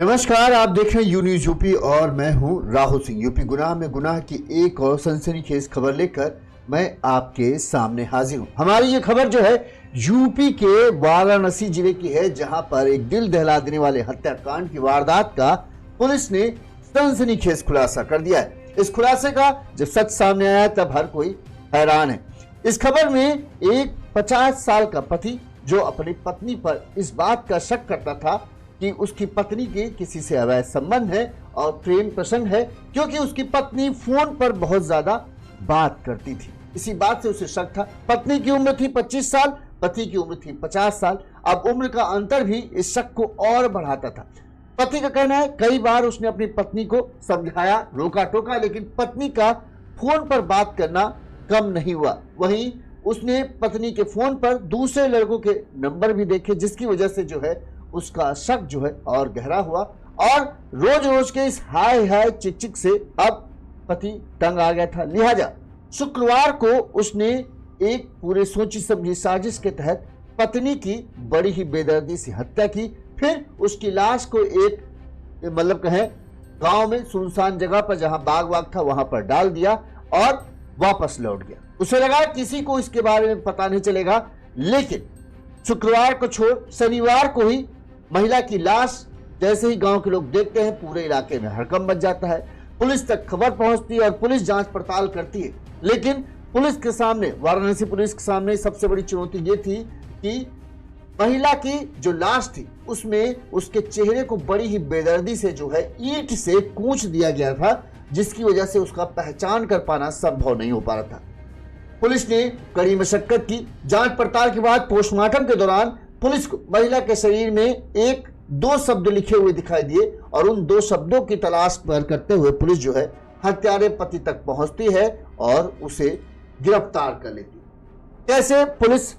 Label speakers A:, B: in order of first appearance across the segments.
A: नमस्कार, आप देख रहे हैं यू न्यूज यूपी और मैं हूं राहुल सिंह। यूपी गुनाह में गुनाह की एक और सनसनीखेज खबर लेकर मैं आपके सामने हाजिर हूं। हमारी ये खबर जो है यूपी के वाराणसी जिले की है, जहां पर एक दिल दहला देने वाले हत्याकांड की वारदात का पुलिस ने सनसनीखेज खुलासा कर दिया है। इस खुलासे का जब सच सामने आया तब हर कोई हैरान है। इस खबर में एक 50 साल का पति जो अपनी पत्नी पर इस बात का शक करता था कि उसकी पत्नी के किसी से अवैध संबंध है और प्रेम प्रसंग है, क्योंकि उसकी पत्नी फोन पर बहुत ज्यादा बात करती थी। इसी बात से उसे शक था। पत्नी की उम्र थी 25 साल, पति की उम्र थी 50 साल। अब उम्र का अंतर भी इस शक को और बढ़ाता था। पति का कहना है कई बार उसने अपनी पत्नी को समझाया, रोका टोका, लेकिन पत्नी का फोन पर बात करना कम नहीं हुआ। वहीं उसने पत्नी के फोन पर दूसरे लड़कों के नंबर भी देखे, जिसकी वजह से जो है उसका शक जो है और गहरा हुआ और रोज रोज के इस हाय हाय चिक चिक से अब पति तंग आ गया था। लिहाजा शुक्रवार को उसने एक पूरे सोची समझी साजिश के तहत पत्नी की बड़ी ही बेदर्दी से हत्या की। फिर उसकी लाश को एक कहें गांव में सुनसान जगह पर जहां बाग था वहां पर डाल दिया और वापस लौट गया। उसे लगा किसी को इसके बारे में पता नहीं चलेगा, लेकिन शुक्रवार को छोड़ शनिवार को ही महिला की लाश जैसे ही गांव के लोग देखते हैं, पूरे इलाके में हड़कंप मच जाता है। पुलिस तक खबर पहुंचती है और पुलिस जांच पड़ताल करती है, लेकिन पुलिस के सामने, वाराणसी पुलिस के सामने सबसे बड़ी चुनौती ये थी कि महिला की जो लाश थी उसमें उसके चेहरे को बड़ी ही बेदर्दी से जो है ईंट से कूच दिया गया था, जिसकी वजह से उसका पहचान कर पाना संभव नहीं हो पा रहा था। पुलिस ने कड़ी मशक्कत की। जांच पड़ताल के बाद पोस्टमार्टम के दौरान पुलिस को महिला के शरीर में एक दो शब्द लिखे हुए दिखाई दिए और उन दो शब्दों की तलाश पर करते हुए पुलिस जो है हत्यारे पति तक पहुंचती है और उसे गिरफ्तार कर लेती है। कैसे पुलिस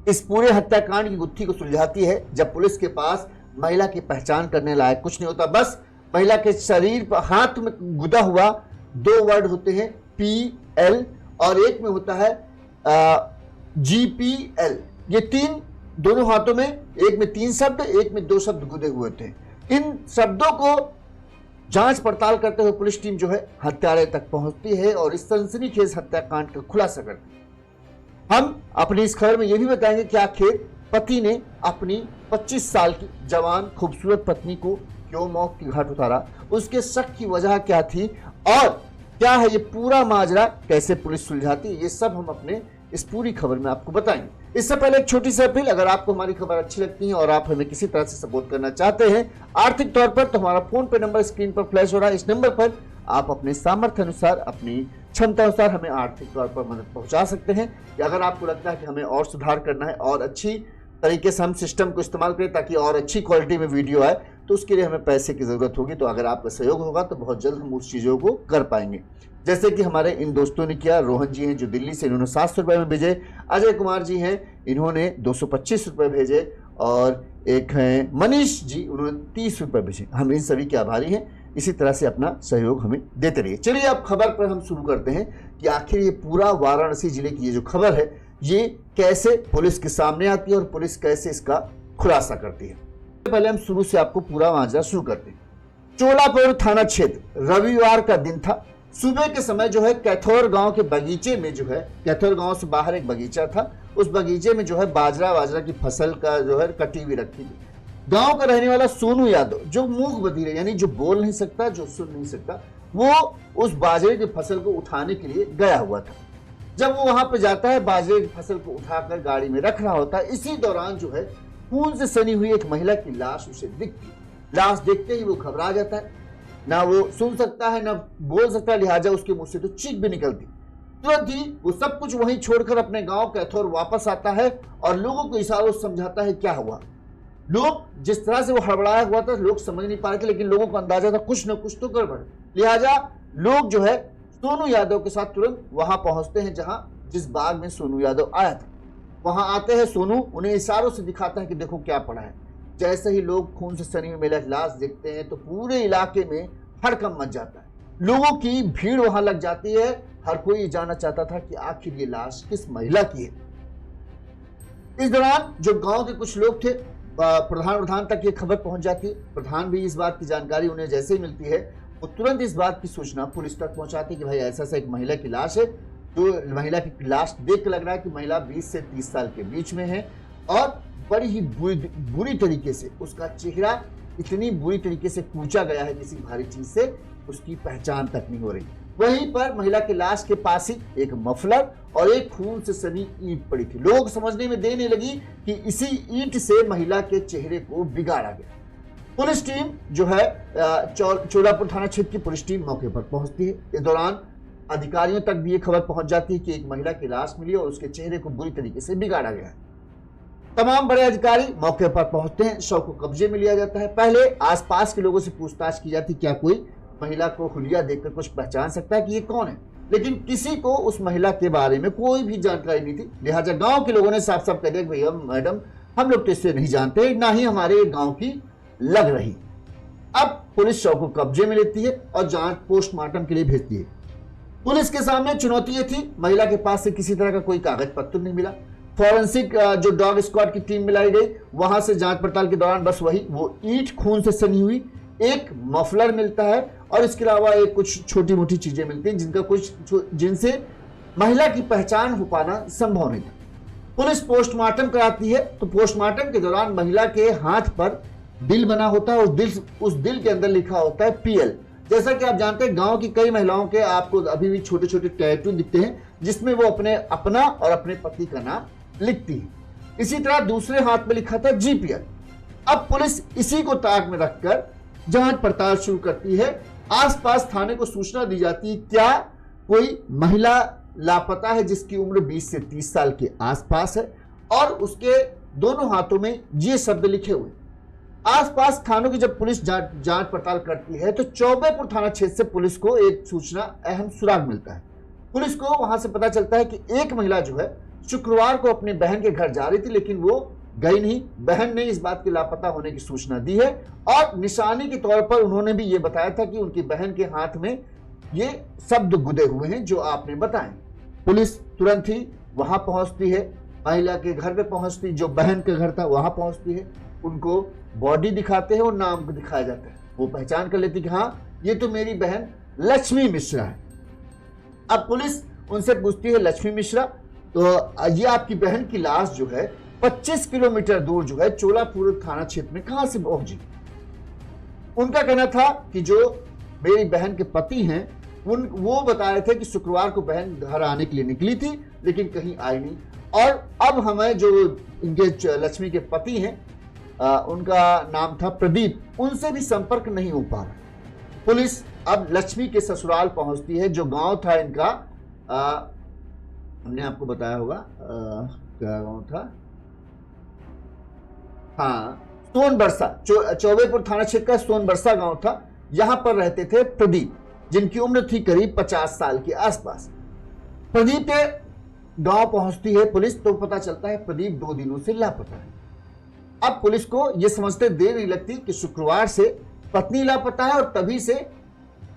A: इस पूरे हत्याकांड की गुत्थी को सुलझाती है? जब पुलिस के पास महिला की पहचान करने लायक कुछ नहीं होता, बस महिला के शरीर पर हाथ में गुदा हुआ दो वर्ड होते हैं, PL, और एक में होता है GPL। ये तीन दोनों हाथों में, एक में 3 शब्द, एक में 2 शब्द गुदे हुए थे। इन शब्दों को जांच पड़ताल करते हुए पुलिस टीम जो है हत्यारे तक पहुंचती है और इस सनसनीखेज हत्याकांड का खुलासा करती है। हम अपनी इस खबर में यह भी बताएंगे कि आखिर पति ने अपनी 25 साल की जवान खूबसूरत पत्नी को क्यों मौत की घाट उतारा, उसके शक की वजह क्या थी और क्या है ये पूरा माजरा, कैसे पुलिस सुलझाती है, ये सब हम अपने इस पूरी खबर में आपको बताएंगे। इससे पहले एक छोटी सी अपील, अगर आपको हमारी खबर अच्छी लगती है और आप हमें किसी तरह से सपोर्ट करना चाहते हैं आर्थिक तौर पर, तो हमारा फोन पे नंबर स्क्रीन पर फ्लैश हो रहा है। इस नंबर पर आप अपने सामर्थ्य अनुसार, अपनी क्षमता अनुसार हमें आर्थिक तौर पर मदद पहुंचा सकते हैं। या अगर आपको लगता है कि हमें और सुधार करना है और अच्छी तरीके से हम सिस्टम को इस्तेमाल करें ताकि और अच्छी क्वालिटी में वीडियो आए, तो उसके लिए हमें पैसे की जरूरत होगी। तो अगर आपका सहयोग होगा तो बहुत जल्द हम उस चीज़ों को कर पाएंगे, जैसे कि हमारे इन दोस्तों ने किया। रोहन जी हैं जो दिल्ली से, इन्होंने 700 रुपये में भेजे। अजय कुमार जी हैं, इन्होंने 225 रुपये भेजे। और एक हैं मनीष जी, उन्होंने 30 रुपये भेजे। हम इन सभी के आभारी हैं। इसी तरह से अपना सहयोग हमें देते रहिए। चलिए अब खबर पर हम शुरू करते हैं कि आखिर ये पूरा वाराणसी जिले की ये जो खबर है ये कैसे पुलिस के सामने आती है और पुलिस कैसे इसका खुलासा करती है। पहले हम शुरू से आपको पूरा माजरा शुरू करते हैं। चोलापुर थाना क्षेत्र, रविवार का दिन था। सुबह के समय जो है कैथौर गांव के बगीचे में जो है, कैथौर गांव से बाहर एक बगीचा था, उस बगीचे में जो है बाजरा की फसल का जो है कटी हुई रखी थी। गांव का रहने वाला सोनू यादव, जो मूक बधिर है, यानी जो बोल नहीं सकता, जो सुन नहीं सकता, वो उस बाजरे की फसल को उठाने के लिए गया हुआ था। जब वो वहां पर जाता है, बाजरे की फसल को उठाकर गाड़ी में रख रहा होता है, इसी दौरान जो है खून से सनी हुई एक महिला की लाश उसे दिखती। लाश देखते ही वो घबरा जाता है, ना वो सुन सकता है ना बोल सकता है, लिहाजा उसके मुंह से तो चीख भी निकलती। तुरंत ही वो सब कुछ वहीं छोड़कर अपने गांव कैथौर वापस आता है और लोगों को इशारों से समझाता है क्या हुआ। लोग जिस तरह से वो हड़बड़ाया हुआ था, लोग समझ नहीं पा रहे थे, लेकिन लोगों को अंदाजा था कुछ न कुछ तो गड़बड़। लिहाजा लोग जो है सोनू यादव के साथ तुरंत वहां पहुंचते हैं जिस बाग में सोनू यादव आया था। वहां आते हैं सोनू, उन्हें इशारों से दिखाता है कि देखो क्या पड़ा है। जैसे ही लोग खून से सनी हुई लाश देखते हैं तो पूरे इलाके में हड़कंप मच जाता है। लोगों की भीड़ वहां लग जाती है। हर कोई ये जानना चाहता था कि आखिर ये लाश किस महिला की है। इस दौरान जो गांव के कुछ लोग थे प्रधान तक ये खबर पहुंच जाती है। प्रधान भी इस बात की जानकारी उन्हें जैसे ही मिलती है वो तुरंत इस बात की सूचना पुलिस तक पहुंचाती है कि भाई ऐसा एक महिला की लाश है। तो महिला की लाश देख के लग रहा है कि महिला 20 से 30 साल के बीच में है और बड़ी ही बुरी तरीके से उसका चेहरा इतनी बुरी तरीके से कूचा गया है किसी भारी चीज से, उसकी पहचान तक नहीं हो रही। वहीं पर महिला की लाश के पास ही एक मफलर और एक खून से सनी ईंट पड़ी थी। लोग समझने में देने लगी कि इसी ईंट से महिला के चेहरे को बिगाड़ा गया। पुलिस टीम जो है चोलापुर थाना क्षेत्र की पुलिस टीम मौके पर पहुंचती है। इस दौरान अधिकारियों तक भी ये खबर पहुंच जाती है कि एक महिला की लाश मिली और उसके चेहरे को बुरी तरीके से बिगाड़ा गया है। तमाम बड़े अधिकारी मौके पर पहुंचते हैं, शव को कब्जे में लिया जाता है। पहले आसपास के लोगों से पूछताछ की जाती, क्या कोई महिला को हुलिया देखकर कुछ पहचान सकता है कि ये कौन है, लेकिन किसी को उस महिला के बारे में कोई भी जानकारी नहीं थी। लिहाजा गांव के लोगों ने साफ साफ कह दिया कि भैया मैडम हम लोग तो इससे नहीं जानते, ना ही हमारे गांव की लग रही। अब पुलिस शव को कब्जे में लेती है और जांच पोस्टमार्टम के लिए भेजती है। पुलिस के सामने चुनौती ये थी, महिला के पास से किसी तरह का कोई कागज पत्र नहीं मिला। फॉरेंसिक जो डॉग स्क्वाड की टीम मिलाई गई, वहां से जांच पड़ताल के दौरान बस वही वो ईंट खून से सनी हुई एक मफलर मिलता है और इसके अलावा एक कुछ छोटी मोटी चीजें मिलती हैं जिनसे महिला की पहचान हो पाना संभव नहीं था। पुलिस पोस्टमार्टम कराती है तो पोस्टमार्टम के दौरान महिला के हाथ पर दिल बना होता है। उस दिल के अंदर लिखा होता है PL। जैसा कि आप जानते हैं गांव की कई महिलाओं के आपको अभी भी छोटे छोटे टैटू दिखते हैं जिसमें वो अपना और अपने पति का नाम लिखती है। इसी तरह दूसरे हाथ में लिखा था GPL। अब पुलिस इसी को ताक में रखकर जांच पड़ताल शुरू करती है। आसपास थाने को सूचना दी जाती है, क्या कोई महिला लापता है जिसकी उम्र 20 से 30 साल के आसपास है और उसके दोनों हाथों में ये शब्द लिखे हुए। आसपास थानों की जब पुलिस जांच पड़ताल करती है तो चौबेपुर थाना क्षेत्र से पुलिस को एक सूचना अहम सुराग मिलता है। पुलिस को वहां से पता चलता है कि एक महिला जो है शुक्रवार को अपने बहन के घर जा रही थी, लेकिन वो गई नहीं। बहन ने इस बात की लापता होने की सूचना दी है और निशानी के तौर पर उन्होंने भी ये बताया था कि उनकी बहन के हाथ में ये शब्द गुदे हुए हैं जो आपने बताए। पुलिस तुरंत ही वहां पहुंचती है, महिला के घर पे पहुंचती, जो बहन के घर था वहां पहुंचती है। उनको बॉडी दिखाते हैं और नाम को दिखाया जाता है। वो पहचान कर लेती कि हाँ ये तो मेरी बहन लक्ष्मी मिश्रा है। अब पुलिस उनसे पूछती है, लक्ष्मी मिश्रा, तो ये आपकी बहन की लाश जो है 25 किलोमीटर दूर जो है चोलापुर थाना क्षेत्र में कहां से पहुंची? उनका कहना था कि जो मेरी बहन के पति हैं वो बता रहे थे कि शुक्रवार को बहन घर आने के लिए निकली थी लेकिन कहीं आई नहीं। और अब हमें जो इनके लक्ष्मी के पति हैं उनका नाम था प्रदीप, उनसे भी संपर्क नहीं हो पा रहा। पुलिस अब लक्ष्मी के ससुराल पहुंचती है, जो गांव था इनका, हमने आपको बताया होगा क्या गांव था, हाँ सोनबरसा, चौबेपुर थाना क्षेत्र का सोनबरसा गांव था। यहां पर रहते थे प्रदीप, जिनकी उम्र थी करीब 50 साल के आसपास। प्रदीप के गांव पहुंचती है पुलिस तो पता चलता है प्रदीप 2 दिनों से लापता है। अब पुलिस को यह समझते देर नहीं लगती कि शुक्रवार से पत्नी लापता है और तभी से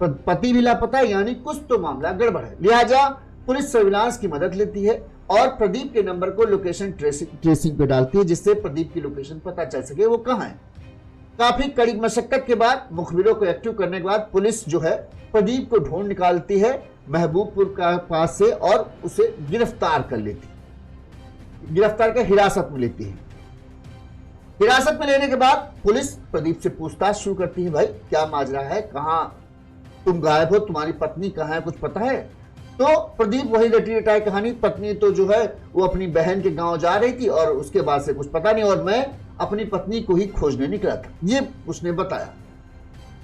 A: पति भी लापता है, यानी कुछ तो मामला गड़बड़ है। लिहाजा पुलिस सर्विलांस की मदद लेती है और प्रदीप के नंबर को लोकेशन ट्रेसिंग पे डालती है, जिससे प्रदीप की लोकेशन पता चल सके वो कहां है। काफी कड़ी मशक्कत के बाद, मुखबिरों को एक्टिव करने के बाद पुलिस जो है प्रदीप को ढूंढ निकालती है महबूबपुर का पास से और उसे गिरफ्तार कर लेती है, गिरफ्तार कर हिरासत में लेती है। हिरासत में लेने के बाद पुलिस प्रदीप से पूछताछ शुरू करती है, भाई क्या माजरा है, कहां तुम गायब हो, तुम्हारी पत्नी कहां है, कुछ पता है? तो प्रदीप वही रटी रटाई कहानी, पत्नी तो जो है वो अपनी बहन के गांव जा रही थी और उसके बाद से कुछ पता नहीं और मैं अपनी पत्नी को ही खोजने निकला था, ये उसने बताया।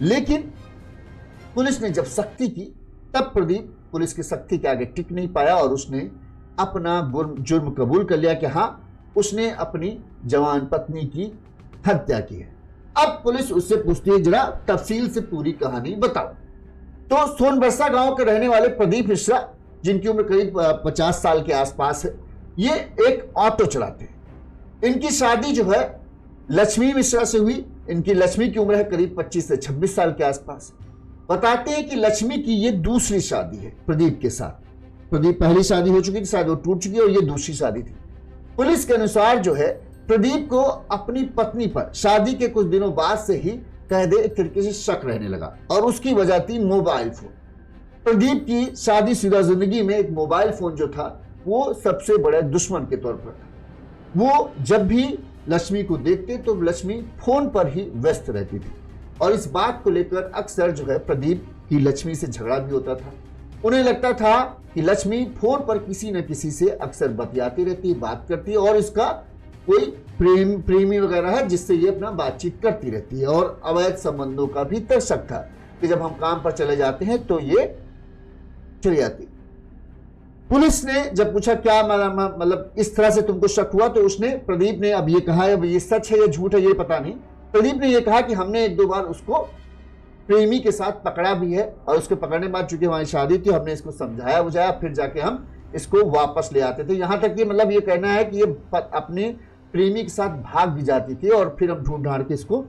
A: लेकिन पुलिस ने जब सख्ती की तब प्रदीप पुलिस की सख्ती के आगे टिक नहीं पाया और उसने अपना जुर्म कबूल कर लिया कि हाँ उसने अपनी जवान पत्नी की हत्या की है। अब पुलिस उससे पूछती है, जरा तफसील से पूरी कहानी बताओ। तो सोनबरसा गांव के रहने वाले प्रदीप मिश्रा, जिनकी उम्र करीब 50 साल के आसपास है, ये एक ऑटो चलाते हैं। इनकी शादी जो है लक्ष्मी मिश्रा से हुई। इनकी लक्ष्मी की उम्र है करीब 25 से 26 साल के आसपास। बताते हैं कि लक्ष्मी की ये दूसरी शादी है प्रदीप के साथ। प्रदीप पहली शादी हो चुकी थी, शायद वो टूट चुकी है और ये दूसरी शादी थी। पुलिस के अनुसार जो है प्रदीप को अपनी पत्नी पर शादी के कुछ दिनों बाद से ही कह दे एक तरीके से शक रहने लगा, और उसकी वजह थी मोबाइल फोन। प्रदीप की शादीशुदा जिंदगी में एक मोबाइल फोन जो था वो सबसे बड़े दुश्मन के तौर पर था। वो जब भी लक्ष्मी को देखते तो लक्ष्मी फोन पर ही व्यस्त रहती थी, और इस बात को लेकर अक्सर जो है प्रदीप की लक्ष्मी से झगड़ा भी होता था। उन्हें लगता था कि लक्ष्मी फोन पर किसी न किसी से अक्सर बतियाती रहती, बात करती है, और इसका कोई प्रेमी वगैरह है जिससे ये अपना बातचीत करती रहती है। और अवैध संबंधों का भी तक शक था कि जब हम काम पर चले जाते हैं तो ये चली जाती। पुलिस ने जब पूछा क्या मतलब इस तरह से तुमको शक हुआ, तो उसने प्रदीप ने अब ये कहा, अब ये सच है या झूठ है ये पता नहीं, प्रदीप ने ये कहा कि हमने एक दो बार उसको प्रेमी के साथ पकड़ा भी है, और उसके पकड़ने के बाद चूंकि हमारी शादी थी हमने इसको समझाया बुझाया, फिर जाके हम इसको वापस ले आते थे। यहां तक कि मतलब ये कहना है कि ये अपने प्रेमी के साथ भाग भी जाती थी और फिर हम ढूंढ ढांढ के इसको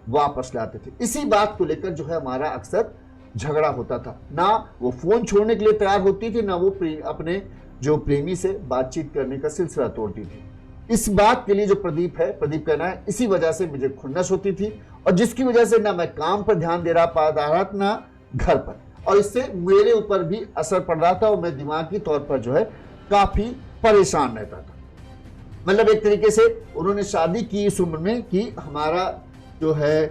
A: वापस लाते थे। इसी बात को लेकर जो है हमारा अक्सर झगड़ा होता था। ना वो फोन छोड़ने के लिए तैयार होती थी, ना वो अपने जो प्रेमी से बातचीत करने का सिलसिला तोड़ती थी। इस बात के लिए जो प्रदीप कहना है, इसी वजह से मुझे खुन्नस होती थी, और जिसकी वजह से ना मैं काम पर ध्यान दे पा रहा था ना घर पर, और इससे मेरे ऊपर भी असर पड़ रहा था, और मैं दिमागी तौर पर जो है काफी परेशान रहता था। मतलब एक तरीके से उन्होंने शादी की इस उम्र में कि हमारा जो है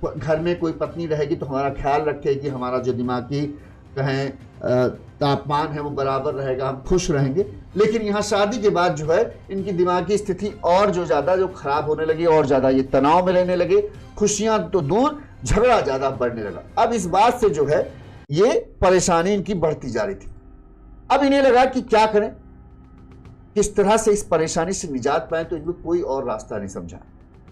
A: घर में कोई पत्नी रहेगी तो हमारा ख्याल रखेगी, हमारा जो दिमागी कहें तापमान है वो बराबर रहेगा, हम खुश रहेंगे। लेकिन यहाँ शादी के बाद जो है इनकी दिमागी स्थिति और जो ज़्यादा जो खराब होने लगी, और ज़्यादा ये तनाव में रहने लगे, खुशियाँ तो दूर झगड़ा ज़्यादा बढ़ने लगा। अब इस बात से जो है ये परेशानी इनकी बढ़ती जा रही थी। अब इन्हें लगा कि क्या करें, किस तरह से इस परेशानी से निजात पाए, तो इनको कोई और रास्ता नहीं समझा।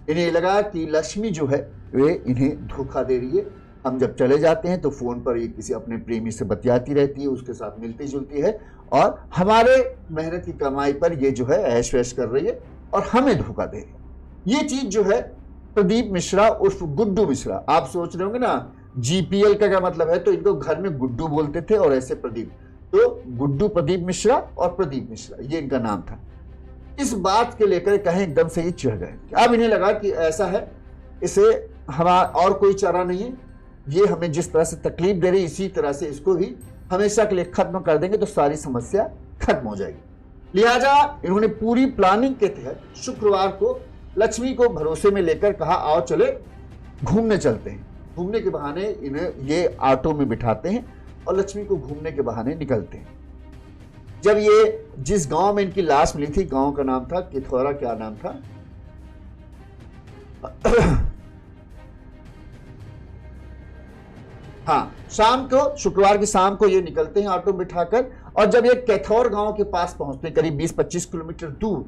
A: इन्हें लगा कि लक्ष्मी जो है वे इन्हें धोखा दे रही है। हम जब चले जाते हैं तो फोन पर ये किसी अपने प्रेमी से बतियाती रहती है, उसके साथ मिलती जुलती है, और हमारे मेहनत की कमाई पर ये जो है ऐश वैश कर रही है और हमें धोखा दे रही है। ये चीज जो है प्रदीप मिश्रा उर्फ गुड्डू मिश्रा, आप सोच रहे होंगे ना जीपीएल का क्या मतलब है, तो इनको घर में गुड्डू बोलते थे और ऐसे प्रदीप, तो गुड्डू प्रदीप मिश्रा और प्रदीप मिश्रा ये इनका नाम था। इस बात के लेकर कहीं एकदम से ही चिढ़ गए। अब इन्हें लगा कि ऐसा है, इसे हमारा और कोई चारा नहीं है, ये हमें जिस तरह से तकलीफ दे रही इसी तरह से इसको भी हमेशा के लिए खत्म कर देंगे तो सारी समस्या खत्म हो जाएगी। लिहाजा इन्होंने पूरी प्लानिंग के तहत शुक्रवार को लक्ष्मी को भरोसे में लेकर कहा आओ चले घूमने चलते हैं। घूमने के बहाने इन्हें ये ऑटो में बिठाते हैं और लक्ष्मी को घूमने के बहाने निकलते हैं। जब ये जिस गांव में इनकी लाश मिली थी, गांव का नाम था किथौरा, क्या नाम था हाँ, शाम को शुक्रवार की शाम को ये निकलते हैं ऑटो बिठाकर, और जब ये कैथौर गांव के पास पहुंचते हैं करीब 20-25 किलोमीटर दूर,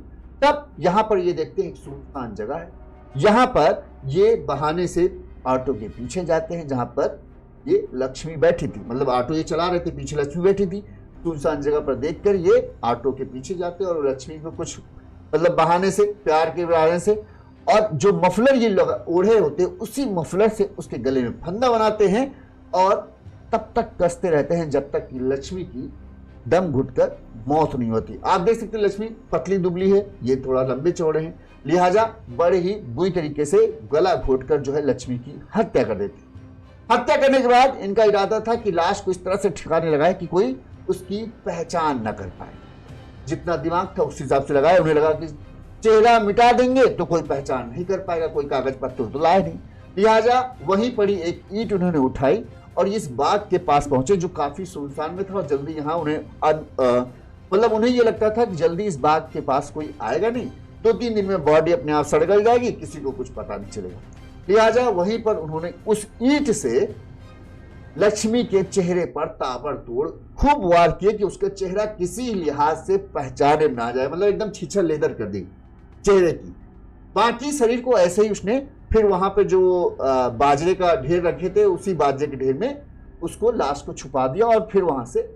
A: तब यहां पर ये देखते हैं एक सुनसान जगह है। यहां पर ये बहाने से ऑटो के पीछे जाते हैं जहां पर ये लक्ष्मी बैठी थी, मतलब ऑटो ये चला रहे थे, पीछे लक्ष्मी बैठी थी। सुनसान जगह पर देखकर ये ऑटो के पीछे जाते और लक्ष्मी को कुछ मतलब बहाने से, प्यार के बहाने से, और जो मफलर ये लोग ओढ़े होते उसी मफलर से उसके गले में फंदा बनाते हैं और तब तक कसते रहते हैं जब तक कि लक्ष्मी की दम घुटकर मौत नहीं होती। आप देख सकते हैं लक्ष्मी पतली दुबली है, ये थोड़ा लंबे चौड़े हैं, लिहाजा बड़े ही बुरी तरीके से गला घोटकर जो है लक्ष्मी की हत्या कर देती। हत्या करने के बाद इनका इरादा था कि लाश को इस तरह से ठिकाने लगाए कि कोई उसकी पहचान न कर पाए। जितना दिमाग था उस हिसाब से लगाया। उन्हें लगा कि चेहरा मिटा देंगे तो कोई पहचान नहीं कर पाएगा, कोई कागज पत्तर तो लाए नहीं। लिहाजा वहीं पड़ी एक ईंट उन्होंने उठाई और इस बाग के पास पहुंचे जो काफी सुनसान में था, और जल्दी यहाँ उन्हें मतलब उन्हें यह लगता था कि जल्दी इस बाग के पास कोई आएगा नहीं, 2-3 दिन में बॉडी अपने आप सड़ गल जाएगी, किसी को कुछ पता नहीं चलेगा। लिहाजा वहीं पर उन्होंने उस ईंट से लक्ष्मी के चेहरे पर ताबड़तोड़ खूब वार किए कि उसका चेहरा किसी लिहाज से पहचाने ना जाए, मतलब एकदम छीछल लेदर कर दी चेहरे की। बाकी शरीर को ऐसे ही उसने फिर वहां पे जो बाजरे का ढेर रखे थे उसी बाजरे के ढेर में उसको लाश को छुपा दिया और फिर वहां से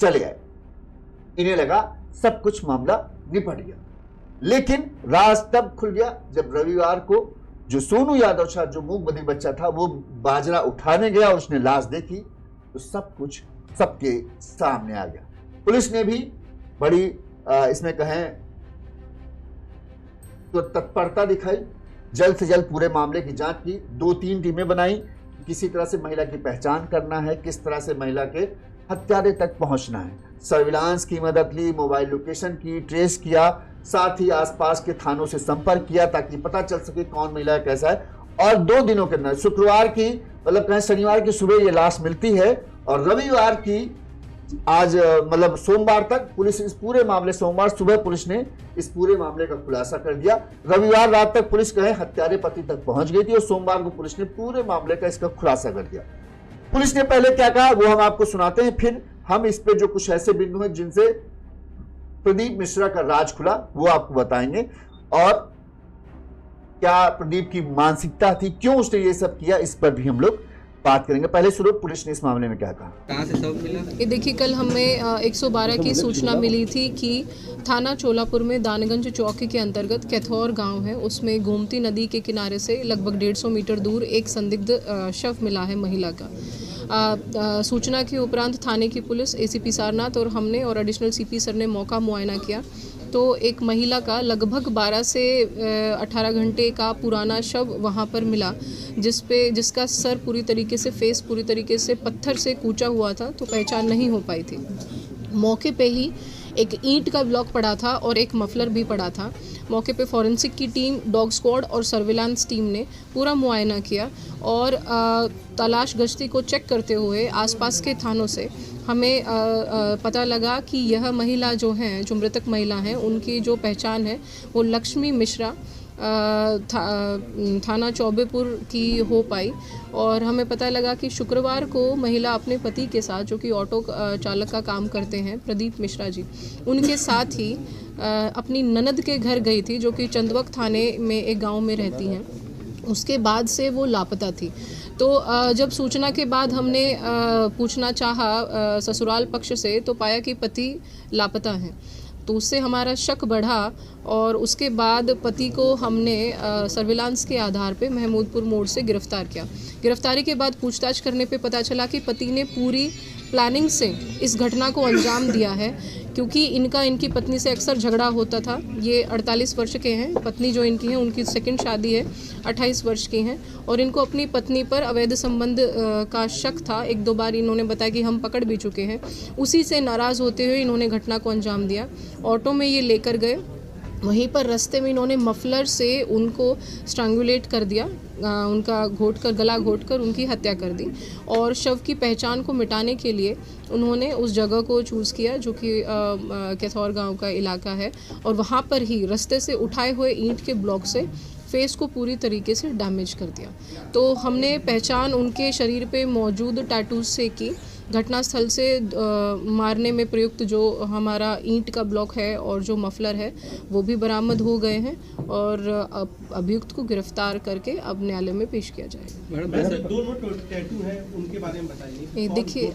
A: चले आए। इन्हें लगा सब कुछ मामला निपट गया, लेकिन राज तब खुल गया जब रविवार को जो सोनू यादव था, जो मूक बधिर बच्चा था, वो बाजरा उठाने गया, उसने लाश देखी तो सब कुछ सबके सामने आ गया। पुलिस ने भी बड़ी इसमें कहें तो तत्परता दिखाई, जल्द से जल्द पूरे मामले की जांच की, 2-3 टीमें बनाई, किसी तरह से महिला की पहचान करना है, किस तरह से महिला के हत्यारे तक पहुंचना है। सर्विलांस की मदद ली, मोबाइल लोकेशन की, ट्रेस किया, साथ ही आसपास के थानों से संपर्क किया ताकि पता चल सके कौन महिला कैसा है। और 2 दिनों के अंदर, शुक्रवार की मतलब कहें शनिवार की सुबह ये लाश मिलती है और रविवार की आज मतलब सोमवार तक पुलिस इस पूरे मामले, सोमवार सुबह पुलिस ने इस पूरे मामले का खुलासा कर दिया। रविवार रात तक पुलिस कहे हत्यारे पति तक पहुंच गई थी और सोमवार को पुलिस ने पूरे मामले का इसका खुलासा कर दिया। पुलिस ने पहले क्या कहा वो हम आपको सुनाते हैं, फिर हम इस पे जो कुछ ऐसे बिंदु हैं जिनसे प्रदीप मिश्रा का राज खुला वो आपको बताएंगे और क्या प्रदीप की मानसिकता थी, क्यों उसने ये सब किया, इस पर भी हम लोग बात करेंगे। पहले शुरू पुलिस ने इस मामले में क्या कहा,
B: कहां से सब मिला?
C: ये देखिए, कल हमें 112 की सूचना मिली थी कि थाना चोलापुर में दानगंज चौकी के अंतर्गत कैथौर गांव है, उसमें गोमती नदी के किनारे से लगभग 150 मीटर दूर एक संदिग्ध शव मिला है महिला का। सूचना के उपरांत थाने की पुलिस, एसीपी सारनाथ और हमने और एडिशनल सीपी सर ने मौका मुआयना किया तो एक महिला का लगभग 12 से 18 घंटे का पुराना शव वहाँ पर मिला, जिसका सर पूरी तरीके से, फेस पूरी तरीके से पत्थर से कूचा हुआ था, तो पहचान नहीं हो पाई थी। मौके पे ही एक ईंट का ब्लॉक पड़ा था और एक मफलर भी पड़ा था। मौके पे फॉरेंसिक की टीम, डॉग स्क्वाड और सर्विलांस टीम ने पूरा मुआयना किया और तलाश गश्ती को चेक करते हुए आसपास के थानों से हमें पता लगा कि यह महिला जो हैं, जो मृतक महिला हैं, उनकी जो पहचान है वो लक्ष्मी मिश्रा थाना चौबेपुर की हो पाई। और हमें पता लगा कि शुक्रवार को महिला अपने पति के साथ, जो कि ऑटो चालक का काम करते हैं, प्रदीप मिश्रा जी, उनके साथ ही अपनी ननद के घर गई थी, जो कि चंदवक थाने में एक गांव में रहती हैं। उसके बाद से वो लापता थी। तो जब सूचना के बाद हमने पूछना चाहा ससुराल पक्ष से, तो पाया कि पति लापता हैं। तो उससे हमारा शक बढ़ा और उसके बाद पति को हमने सर्विलांस के आधार पे महमूदपुर मोड़ से गिरफ्तार किया। गिरफ्तारी के बाद पूछताछ करने पे पता चला कि पति ने पूरी प्लानिंग से इस घटना को अंजाम दिया है, क्योंकि इनकी पत्नी से अक्सर झगड़ा होता था। ये 48 वर्ष के हैं, पत्नी जो इनकी है उनकी सेकंड शादी है, 28 वर्ष की हैं और इनको अपनी पत्नी पर अवैध संबंध का शक था। 1-2 बार इन्होंने बताया कि हम पकड़ भी चुके हैं। उसी से नाराज़ होते हुए इन्होंने घटना को अंजाम दिया। ऑटो में ये लेकर गए, वहीं पर रास्ते में इन्होंने मफलर से उनको स्ट्रैंगुलेट कर दिया, उनका गला घोटकर उनकी हत्या कर दी। और शव की पहचान को मिटाने के लिए उन्होंने उस जगह को चूज़ किया जो कि कैथौर गांव का इलाका है, और वहां पर ही रास्ते से उठाए हुए ईंट के ब्लॉक से फेस को पूरी तरीके से डैमेज कर दिया। तो हमने पहचान उनके शरीर पे मौजूद टैटूज से की। घटनास्थल से मारने में प्रयुक्त जो हमारा ईंट का ब्लॉक है और जो मफलर है वो भी बरामद हो गए हैं और अभियुक्त को गिरफ्तार करके अब न्यायालय में पेश किया जाएगा।
B: मैडम, 2 टैटू हैं, उनके बारे में बताइए।
C: देखिए,